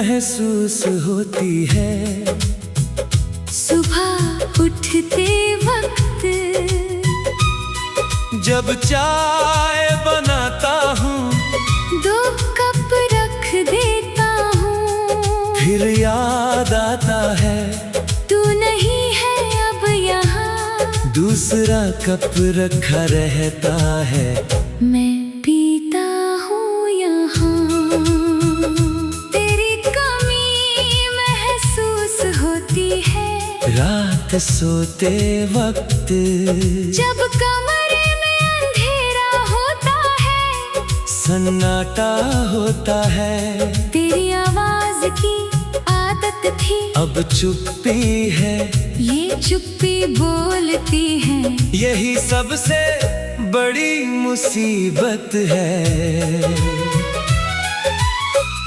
महसूस होती है। सुबह उठते वक्त जब चाय बनाता हूँ, 2 कप रख देता हूँ। फिर याद आता है तू नहीं है अब यहाँ, दूसरा कप रखा रहता है। मैं पीता हूँ यहाँ, तेरी कमी महसूस होती है। रात सोते वक्त जब कमरे में अंधेरा होता है, सन्नाटा होता है। तेरी आवाज की आदत थी, अब चुप्पी है, ये चुप्पी बोलती है। यही सबसे बड़ी मुसीबत है।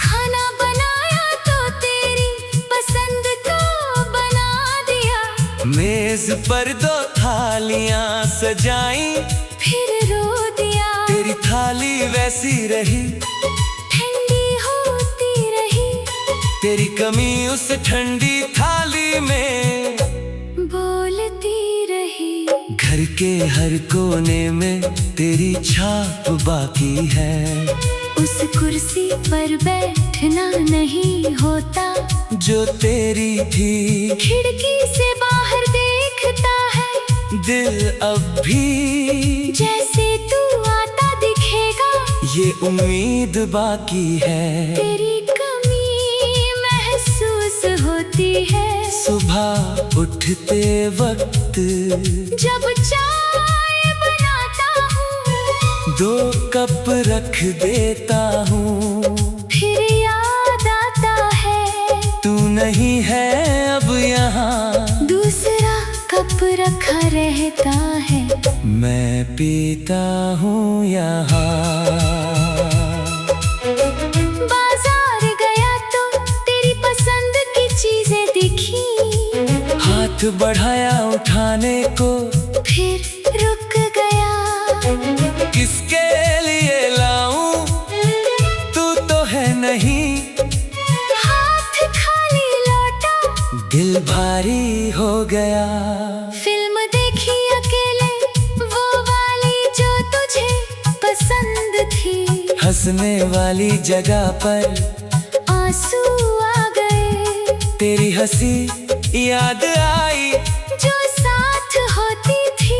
खाना बनाया तो तेरी पसंद को बना दिया, मेज पर 2 थालियां सजाई, फिर रो दिया। तेरी थाली वैसी रही, ठंडी होती रही, तेरी कमी उस ठंडी थाली में बोलती रही। घर के हर कोने में तेरी छाप बाकी है। उस कुर्सी पर बैठना नहीं होता जो तेरी थी, खिड़की से बाहर देखता है दिल अब भी जैसे तू आता दिखेगा। ये उम्मीद बाकी है। तेरी कमी महसूस होती है। सुबह उठते वक्त जब चाय बनाता हूँ, 2 कप रख देता हूँ। फिर याद आता है तू नहीं है अब यहाँ, दूसरा कप रखा रहता है। मैं पीता हूँ यहाँ। बाजार गया तो तेरी पसंद की चीजें दिखी, हाथ बढ़ाया उठाने को, फिर रुक गया। किसके लिए लाऊं, तू तो है नहीं। हाथ खाली लौटा, दिल भारी हो गया। फिल्म देखी अकेले, वो वाली जो तुझे पसंद थी। हंसने वाली जगह पर आंसू आ गए, तेरी हंसी याद आई, जो साथ होती थी।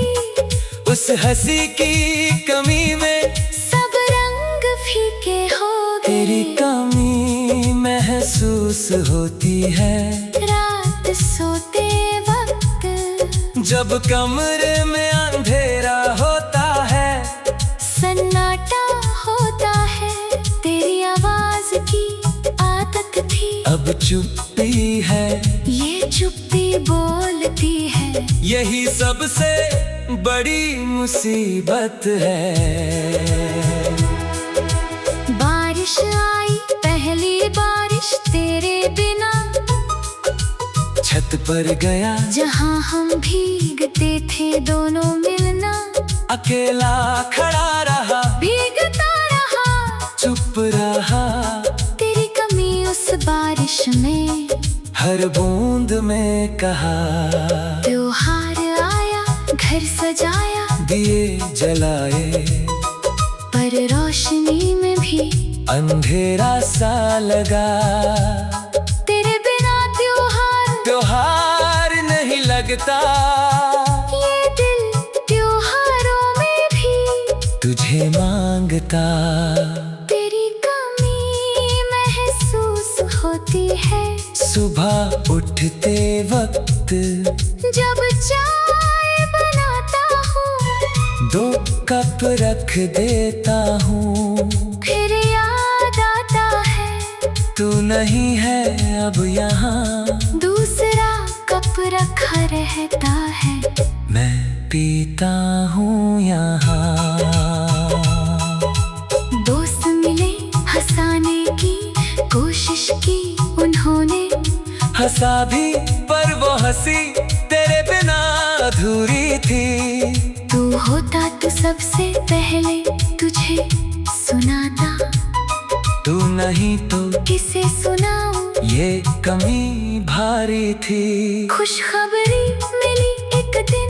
उस हंसी की कमी में सब रंग फीके हो गए। तेरी कमी महसूस होती है। रात सोते वक्त जब कमरे में अंधेरा होता है, सन्नाटा होता है, तेरी आवाज की आदत थी। अब चुप्पी है, ये चुप्पी बोलती है। यही सबसे बड़ी मुसीबत है। बारिश आई, पहली बारिश तेरे बिना, छत पर गया जहाँ हम भीगते थे दोनों मिलना। अकेला खड़ा रहा, भीगता रहा, चुप रहा, तेरी कमी उस बारिश में। हर बूंद में कहा, त्योहार आया, घर सजाया, दिए जलाए, पर रोशनी में भी अंधेरा सा लगा। तेरे बिना त्योहार नहीं लगता, ये दिल त्योहारों में भी तुझे मांगता। तेरी कमी महसूस होती है। सुबह उठते वक्त जब चाय बनाता हूँ, 2 कप रख देता हूँ। फिर याद आता है तू नहीं है अब यहाँ, दूसरा कप रखा रहता है। मैं पीता हूँ यहाँ। दोस्त मिले, हंसाने की कोशिश की उन्होंने, हंसा भी पर वो हंसी तेरे बिना अधूरी थी। तू होता तो सबसे पहले तुझे सुनाता, तू नहीं तो किसे सुनाऊं। ये कमी भारी थी। खुशखबरी मिली एक दिन,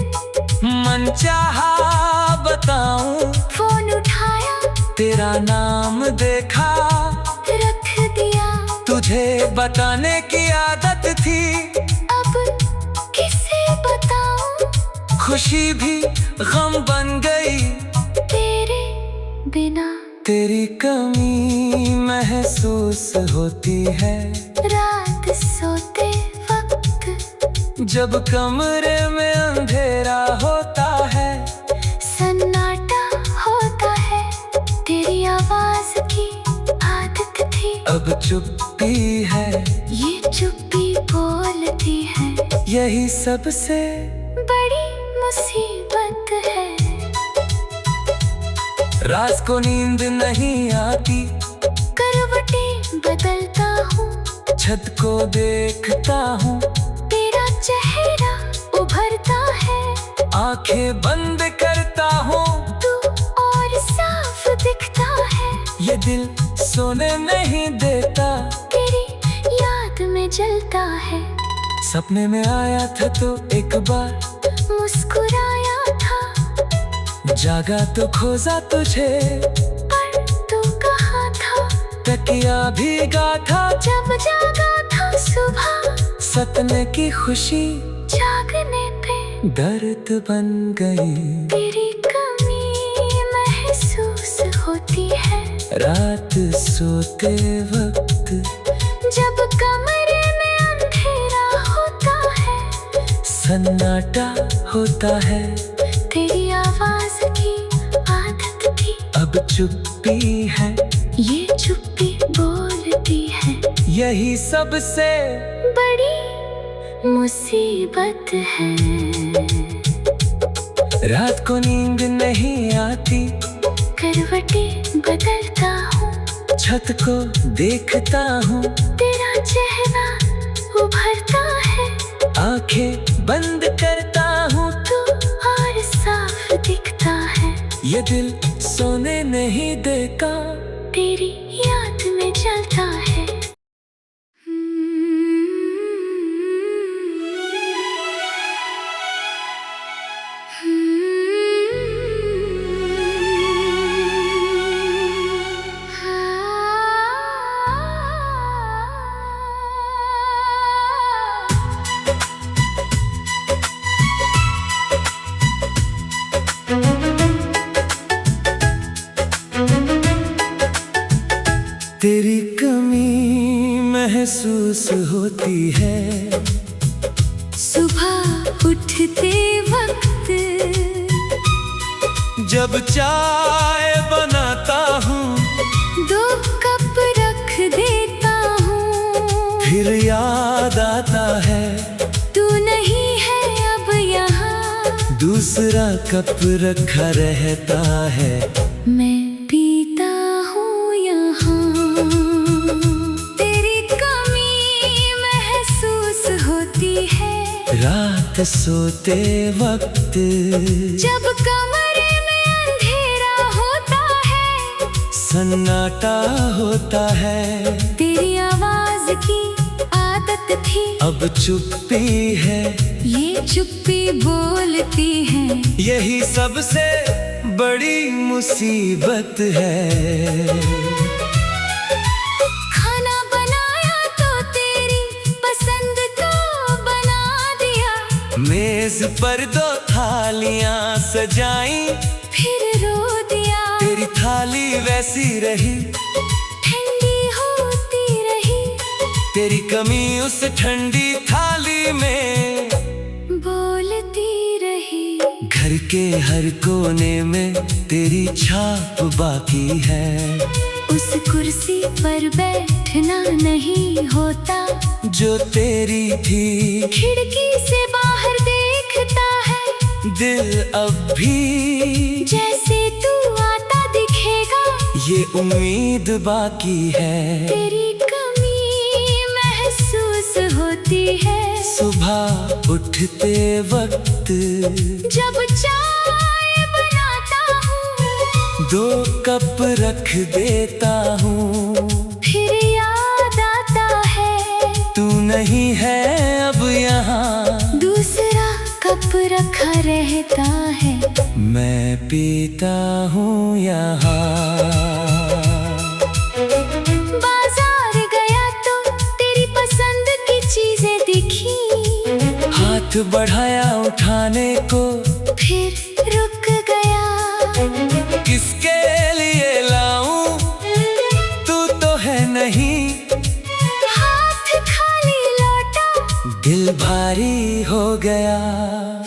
मन चाहा बताऊं, फोन उठाया, तेरा नाम देखा, रख दिया। तुझे बताने की आदत थी, अब किसे बताऊं, खुशी भी गम बन गई तेरे बिना। तेरी कमी महसूस होती है रात सोते वक्त, जब कमरे में अंधेरा होता है, सन्नाटा होता है। तेरी आवाज की आदत थी, अब चुप्पी है, ये चुप्पी बोलती है। यही सबसे बड़ी मुसीबत है। रात को नींद नहीं आती, करवटें बदलता हूँ, छत को देखता हूँ, तेरा चेहरा उभरता है। आंखें बंद करता हूँ, तू और साफ दिखता है। ये दिल सोने नहीं देता, तेरी याद में जलता है। सपने में आया था तो एक बार, मुस्कुराया था, जागा तो खोजा तुझे, पर तू कहाँ था? तकिया भीगा था, जब जागा था सुबह, सपने की खुशी जागने पे दर्द बन गई। तेरी कमी महसूस होती है रात सोते वक्त, जब कमरे में अंधेरा होता है, सन्नाटा होता है। तेरी आवाज की आदत थी, अब चुप्पी है, ये चुप्पी बोलती है। यही सबसे बड़ी मुसीबत है। रात को नींद नहीं आती, करवटें बदलता हूँ, छत को देखता हूँ, तेरा चेहरा उभरता है। आंखें बंद करता हूँ, तू और साफ दिखता है। ये दिल सोने नहीं देगा, तेरी याद में जलता है। तेरी कमी महसूस होती है सुबह उठते वक्त, जब चाय बनाता हूँ, 2 कप रख देता हूँ। फिर याद आता है तू नहीं है अब यहाँ, दूसरा कप रखा रहता है। मैं पीता हूँ यहाँ। तेरी कमी महसूस होती है रात सोते वक्त, जब कमरे में अंधेरा होता है, सन्नाटा होता है। तेरी आवाज की आदत थी, अब चुप्पी है, ये चुप्पी बोलती है। यही सबसे बड़ी मुसीबत है। खाना बनाया तो तेरी पसंद का बना दिया, मेज पर 2 थालियां सजाई, फिर रो दिया। तेरी थाली वैसी रही, ठंडी होती रही, तेरी कमी उस ठंडी थाली में बोलती रही। घर के हर कोने में तेरी छाप बाकी है, उस कुर्सी पर बैठना नहीं होता, जो तेरी थी। खिड़की से बाहर देखता है, दिल अब भी जैसे तू आता दिखेगा, ये उम्मीद बाकी है। तेरी कमी महसूस होती है सुबह उठते वक्त, जब चाय बनाता हूँ, 2 कप रख देता हूँ, फिर याद आता है रखा रहता है। मैं पीता हूँ यहाँ। बाजार गया तो तेरी पसंद की चीजें दिखी, हाथ बढ़ाया उठाने को, फिर रुक गया। किसके लिए लाऊं, तू तो है नहीं। हाथ खाली लौटा, दिल भारी हो गया।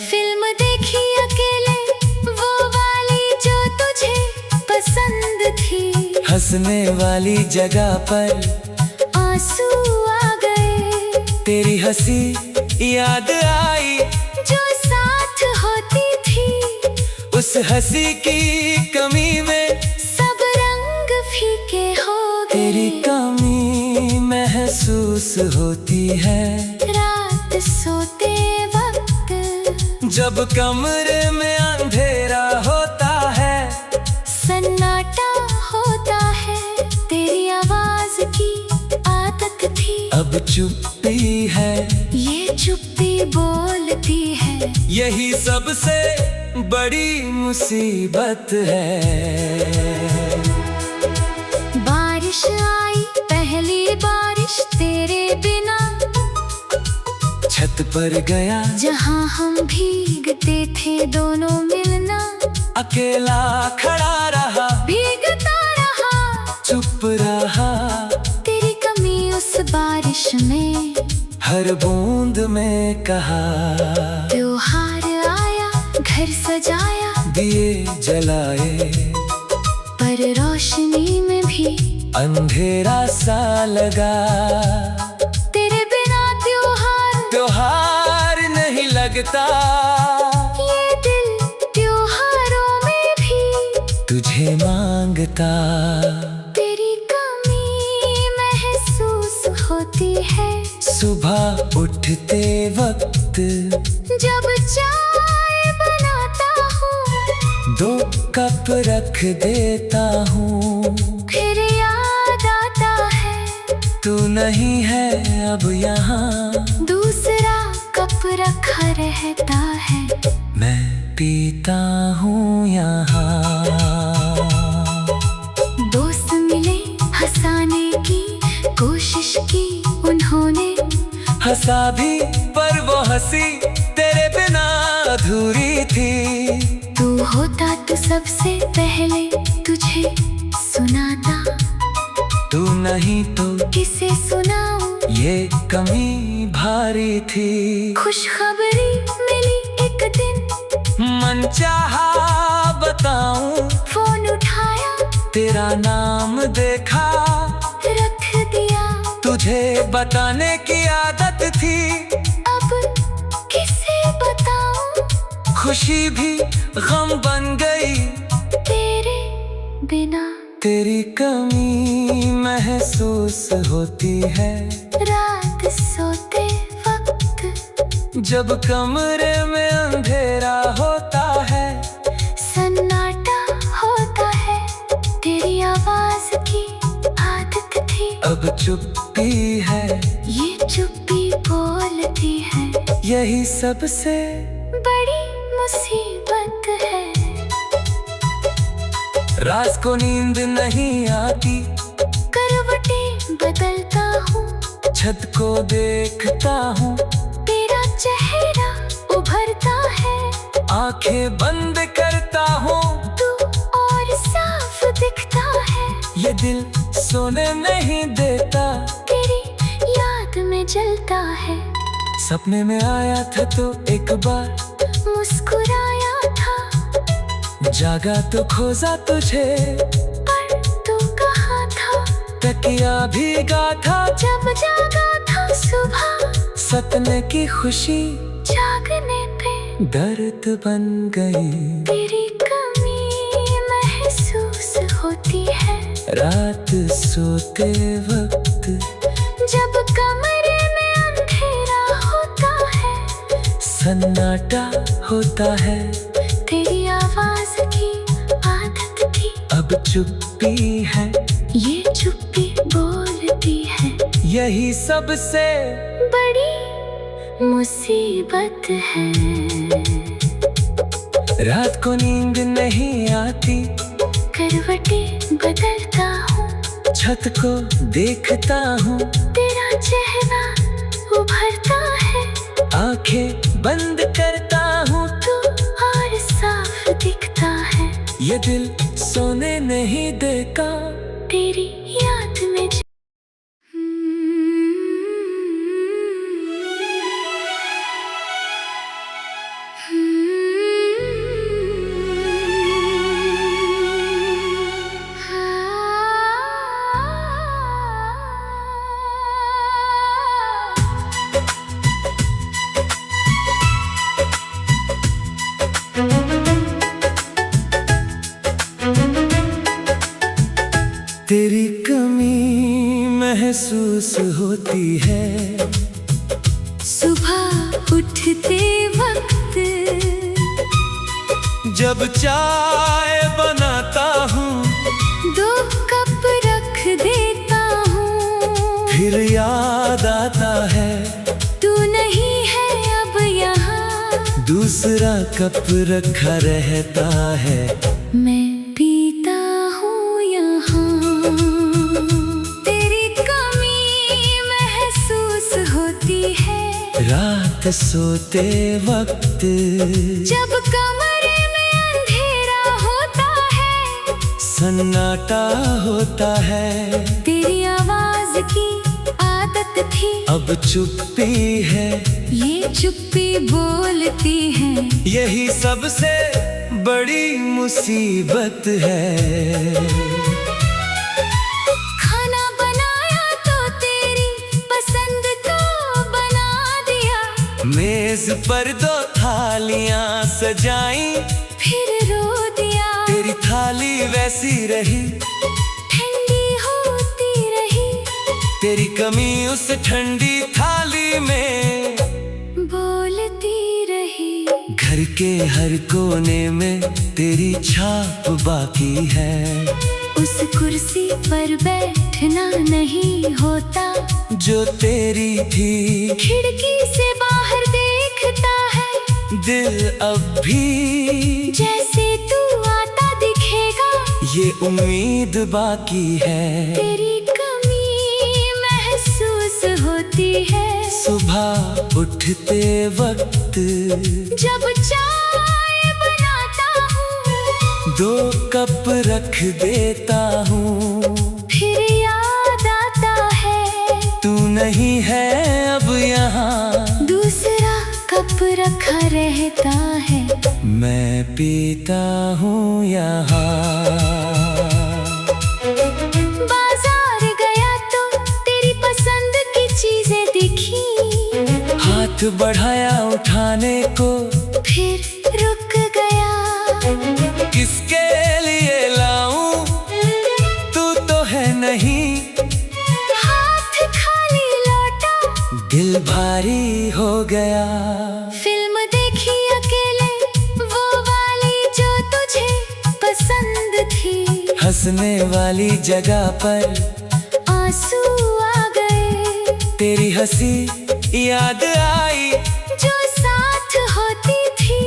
फिल्म देखी अकेले, वो वाली जो तुझे पसंद थी। हंसने वाली जगह पर आंसू आ गए, तेरी हंसी याद आई, जो साथ होती थी। उस हंसी की कमी में सब रंग फीके हो गए। तेरी कमी महसूस होती है। रात सोते वक्त, जब कमरे में अंधेरा होता है, सन्नाटा होता है। तेरी आवाज की आदत थी, अब चुप्पी है। ये चुप्पी बोलती है। यही सबसे बड़ी मुसीबत है। बारिश आई, पहली बारिश तेरे बिना, छत पर गया जहाँ हम भीगते थे दोनों मिलना। अकेला खड़ा रहा, भीगता रहा, चुप रहा। तेरी कमी उस बारिश में, हर बूंद में कहा। त्योहार आया, घर सजाया, दिए जलाए, पर रोशनी में भी अंधेरा सा लगा। तेरे बिना त्योहार नहीं लगता। ये दिल त्योहारों में भी तुझे मांगता। तेरी कमी महसूस होती है। सुबह उठते वक्त जब चाय बनाता हूँ, 2 कप रख देता हूँ। फिर याद आता है, तू नहीं है अब यहाँ। दूसरा कप रखा रहता है। मैं पीता हूँ यहाँ। दोस्त मिले, हंसाने की कोशिश की उन्होंने। हंसा भी पर वो हंसी तेरे बिना अधूरी थी। तू होता तो सबसे पहले तुझे सुनाता। तू नहीं तो किसे सुनाऊं, ये कमी भारी थी। खुशखबरी मिली एक दिन, मन चाहा बताऊं, फोन उठाया, तेरा नाम देखा। रख दिया, तुझे बताने की आदत थी। अब किसे बताऊं, खुशी भी गम बन गई तेरे बिना। तेरी कमी महसूस होती है। रात सोते वक्त, जब कमरे में अंधेरा होता है, सन्नाटा होता है। तेरी आवाज की आदत थी, अब चुप्पी है। ये चुप्पी बोलती है। यही सबसे बड़ी मुसीबत है। रात को नींद नहीं आती, करवटें बदलता हूँ, छत को देखता हूँ। तेरा चेहरा उभरता है, आंखें बंद करता हूँ, तू और साफ दिखता है। ये दिल सोने नहीं देता, तेरी याद में जलता है। सपने में आया था तो एक बार, मुस्कुराया था, जागा तो खोजा तुझे। पर तू कहाँ था, तकिया भीगा था, जब जागा था सुबह। सपने की खुशी जागने पे दर्द बन गई। तेरी कमी महसूस होती है। रात सोते वक्त, जब कमरे में अंधेरा होता है, सन्नाटा होता है। तेरी आवाज की आदत थी, अब चुप्पी है। ये चुप्पी बोलती है। यही सबसे बड़ी मुसीबत है। रात को नींद नहीं आती, करवटें बदलता हूँ, छत को देखता हूँ, तेरा चेहरा उभरता है, आंखें बंद करता हूँ तू और साफ दिखता है, ये दिल सोने नहीं देगा तेरी याद में तेरी कमी महसूस होती है, सुबह उठते वक्त जब चाय बनाता हूँ, 2 कप रख देता हूँ, फिर याद आता है तू नहीं है अब यहाँ, दूसरा कप रखा रहता है, मैं पीता हूँ यहाँ, तेरी कमी महसूस होती है, रात सोते वक्त जब कमरे में अंधेरा होता है, सन्नाटा होता है, तेरी आवाज की आदत थी, अब चुप्पी है, ये चुप्पी बोलती है, यही सबसे बड़ी मुसीबत है। खाना बनाया तो तेरी पसंद का बना दिया, मेज पर 2 थालियां सजाई, फिर रो दिया, तेरी थाली वैसी रही, ठंडी होती रही, तेरी कमी उस ठंडी थाली में बोलती रही, घर के हर कोने में तेरी छाप बाकी है, उस कुर्सी पर बैठना नहीं होता, जो तेरी थी, खिड़की से बाहर देखता है, दिल अब भी जैसे तू आता दिखेगा, ये उम्मीद बाकी है, तेरी कमी महसूस होती है, सुबह उठते वक्त जब चाय बनाता हूँ, 2 कप रख देता हूँ, फिर याद आता है तू नहीं है अब यहाँ, दूसरा कप रखा रहता है, मैं पीता हूँ यहाँ। बाजार गया तो तेरी पसंद की चीजें दिखी, हाथ बढ़ाया उठाने को, फिर रुक गया, किसके लिए लाऊं, तू तो है नहीं, हाथ खाली लौटा, दिल भारी हो गया, फिल्म देखी अकेले वो वाली जो तुझे पसंद थी, हंसने वाली जगह पर आंसू आ गए, तेरी हंसी याद आई, जो साथ होती थी,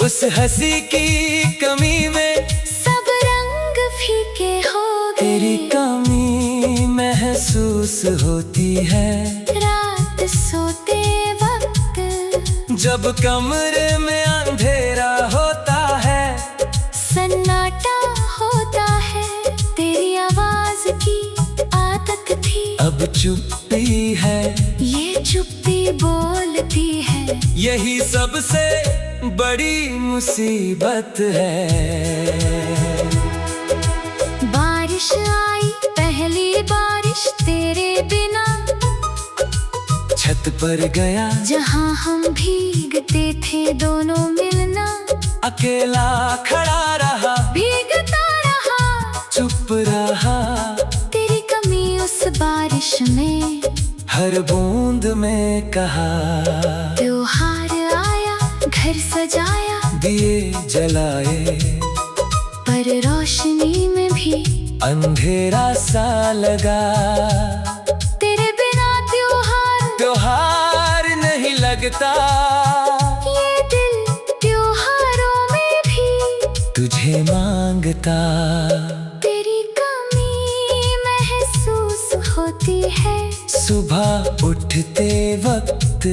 उस हंसी की कमी में सब रंग फीके हो गए, तेरी कमी महसूस होती है, रात सोते वक्त जब कमरे में अंधेरा होता है, सन्नाटा होता है, तेरी आवाज की आदत थी, अब चुप्पी है, ये चुप्पी बोलती है, यही सबसे बड़ी मुसीबत है। बारिश आई पहली बारिश तेरे बिना, छत पर गया जहाँ हम भीगते थे दोनों मिलना, अकेला खड़ा रहा, भीगता रहा, चुप रहा, तेरी कमी उस बारिश में, हर बूंद में कहा, त्योहार आया घर सजाया, दिए जलाए, पर रोशनी में भी अंधेरा सा लगा, तेरे बिना त्योहार नहीं लगता, ये दिल त्योहारों में तुझे मांगता। तेरी कमी महसूस होती है सुबह उठते वक्त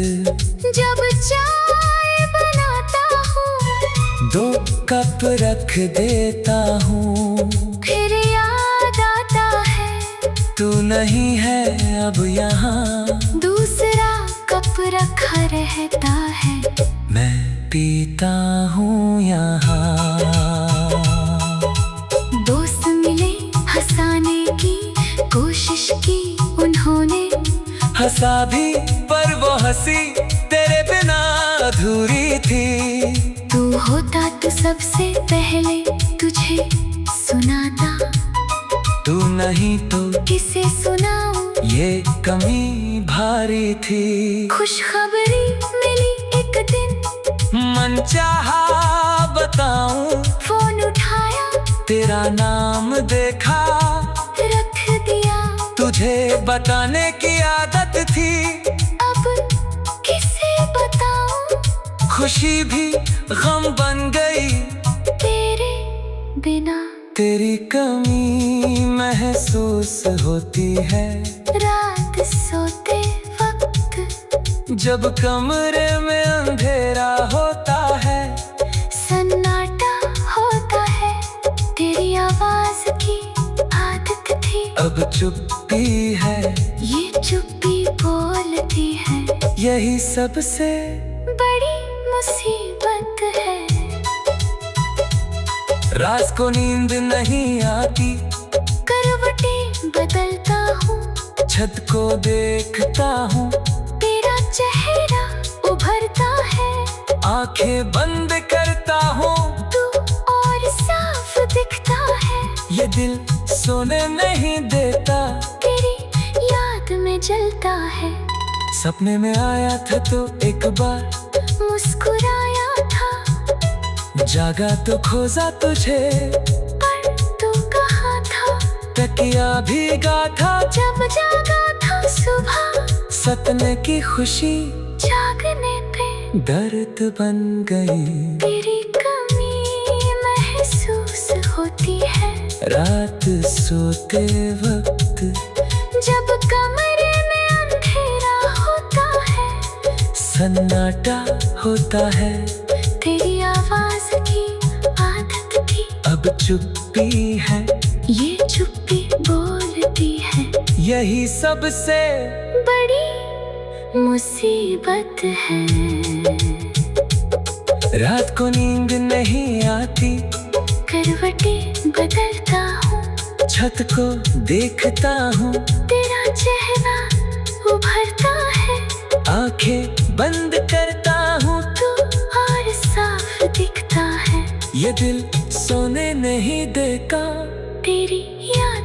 जब चाय बनाता हूँ, 2 कप रख देता हूँ। फिर याद आता है तू नहीं है अब यहाँ, दूसरा कप रखा रहता है। मैं पीता हूँ यहाँ। दोस्त मिले हंसाने की कोशिश की उन्होंने, हंसा भी पर वो हंसी तेरे बिना अधूरी थी। तू होता तो सबसे पहले तुझे सुनाता, तू नहीं तो किसे सुनाऊं। ये कमी भारी थी। खुशखबरी मिली एक दिन, मन चाहा बताऊं, फोन उठाया तेरा नाम देखा। रख दिया, तुझे बताने की आदत थी। अब किसे बताऊं। खुशी भी गम बन गई तेरे बिना तेरी कमी महसूस होती है। रात सोते वक्त जब कमरे में अंधेरा होता है, सन्नाटा होता है, तेरी आवाज की आदत थी। अब चुप्पी है, ये चुप्पी बोलती है, यही सबसे बड़ी मुसीबत है। रात को नींद नहीं आती, करवटें बदलता हूँ, छत को देखता हूँ। तेरा चेहरा उभरता है, आंखें बंद करता हूँ, तू और साफ दिखता है। ये दिल सोने नहीं देता, तेरी याद में जलता है। सपने में आया था तो एक बार, मुस्कुराया था, जागा तो खोजा तुझे। पर तू कहाँ था, तकिया भीगा था, जब जागा था सुबह। सपने की खुशी जागने पे दर्द बन गई। तेरी कमी महसूस होती है। रात सोते वक्त जब कमरे में अंधेरा होता है, सन्नाटा होता है, तेरी आवाज की आदत थी। अब चुप्पी है, ये चुप्पी बोलती है, यही सबसे बड़ी मुसीबत है। रात को नींद नहीं आती, करवटें बदलता हूँ, छत को देखता हूँ। तेरा चेहरा उभरता है, आंखें बंद करता हूँ, तू और साफ दिखता है। ये दिल सोने नहीं देगा। तेरी याद